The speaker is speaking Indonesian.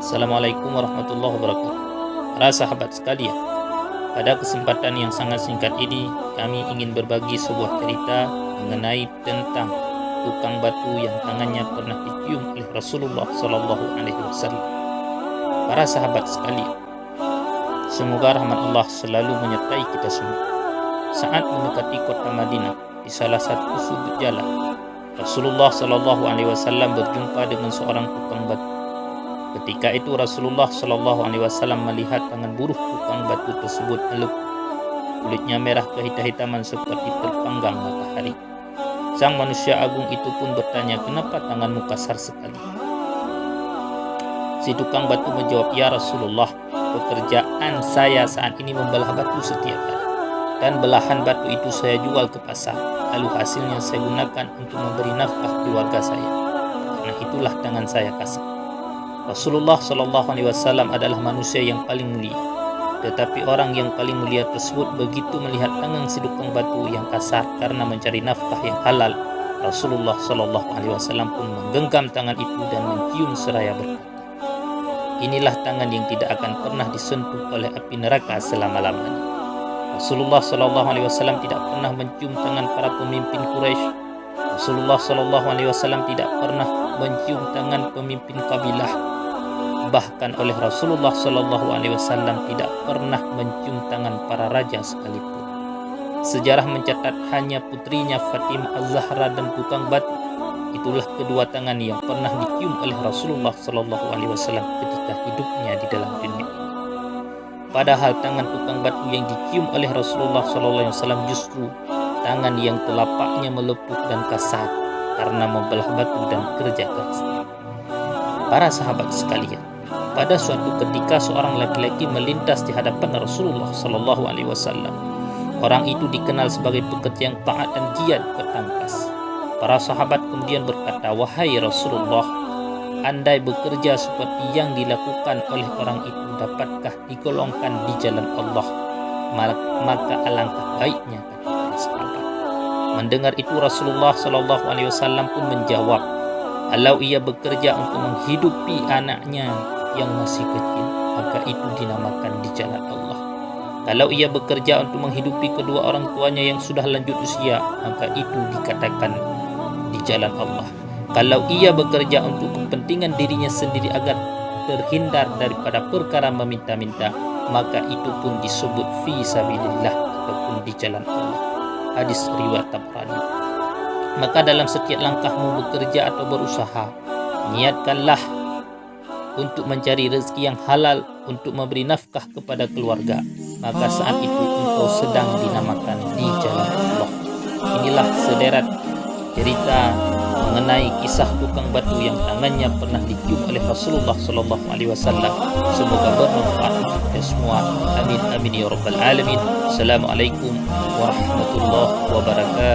Assalamualaikum warahmatullahi wabarakatuh. Para sahabat sekalian, pada kesempatan yang sangat singkat ini kami ingin berbagi sebuah cerita mengenai tentang tukang batu yang tangannya pernah dicium oleh Rasulullah Sallallahu Alaihi Wasallam. Para sahabat sekalian, semoga rahmat Allah selalu menyertai kita semua. Saat mendekati kota Madinah, di salah satu sudut jalan, Rasulullah Sallallahu Alaihi Wasallam berjumpa dengan seorang tukang batu. Ketika itu Rasulullah Shallallahu Alaihi Wasallam melihat tangan buruh tukang batu tersebut melepuh. Kulitnya merah kehitaman seperti terpanggang matahari. Sang manusia agung itu pun bertanya, kenapa tanganmu kasar sekali? Si tukang batu menjawab, ya Rasulullah, pekerjaan saya saat ini membelah batu setiap hari. Dan belahan batu itu saya jual ke pasar. Lalu hasilnya saya gunakan untuk memberi nafkah keluarga saya. Karena itulah tangan saya kasar. Rasulullah Shallallahu Alaihi Wasallam adalah manusia yang paling mulia. Tetapi orang yang paling mulia tersebut begitu melihat tangan si tukang batu yang kasar karena mencari nafkah yang halal, Rasulullah Shallallahu Alaihi Wasallam pun menggenggam tangan itu dan mencium seraya berkata, inilah tangan yang tidak akan pernah disentuh oleh api neraka selama-lamanya. Rasulullah Shallallahu Alaihi Wasallam tidak pernah mencium tangan para pemimpin Quraisy. Rasulullah Shallallahu Alaihi Wasallam tidak pernah mencium tangan pemimpin kabilah. Bahkan oleh Rasulullah Shallallahu Alaihi Wasallam tidak pernah mencium tangan para raja sekalipun. Sejarah mencatat hanya putrinya Fatimah Az-Zahra dan tukang batu, itulah kedua tangan yang pernah dicium oleh Rasulullah Shallallahu Alaihi Wasallam ketika hidupnya di dalam dunia ini. Padahal tangan tukang batu yang dicium oleh Rasulullah Shallallahu Alaihi Wasallam justru tangan yang telapaknya melepuh dan kasar karena membelah batu dan kerja keras. Para sahabat sekalian, pada suatu ketika seorang laki-laki melintas di hadapan Rasulullah Shallallahu Alaihi Wasallam. Orang itu dikenal sebagai pekerja yang taat dan giat ketangkas. Para sahabat kemudian berkata, wahai Rasulullah, andai bekerja seperti yang dilakukan oleh orang itu dapatkah digolongkan di jalan Allah, maka alangkah baiknya, kata para sahabat. Mendengar itu Rasulullah Shallallahu Alaihi Wasallam pun menjawab, kalau ia bekerja untuk menghidupi anaknya yang masih kecil, maka itu dinamakan di jalan Allah. Kalau ia bekerja untuk menghidupi kedua orang tuanya yang sudah lanjut usia, maka itu dikatakan di jalan Allah. Kalau ia bekerja untuk kepentingan dirinya sendiri agar terhindar daripada perkara meminta-minta, maka itu pun disebut fi sabilillah ataupun di jalan Allah. Hadis riwayat Tabrani. Maka dalam setiap langkahmu bekerja atau berusaha, niatkanlah untuk mencari rezeki yang halal untuk memberi nafkah kepada keluarga, maka saat itu engkau sedang dinamakan di jalan Allah. Inilah sederet cerita mengenai kisah tukang batu yang tangannya pernah dicium oleh Rasulullah Sallallahu Alaihi Wasallam. Semoga bermanfaat untuk kita semua. Amin amin ya rabbal alamin. Assalamualaikum warahmatullahi wabarakatuh.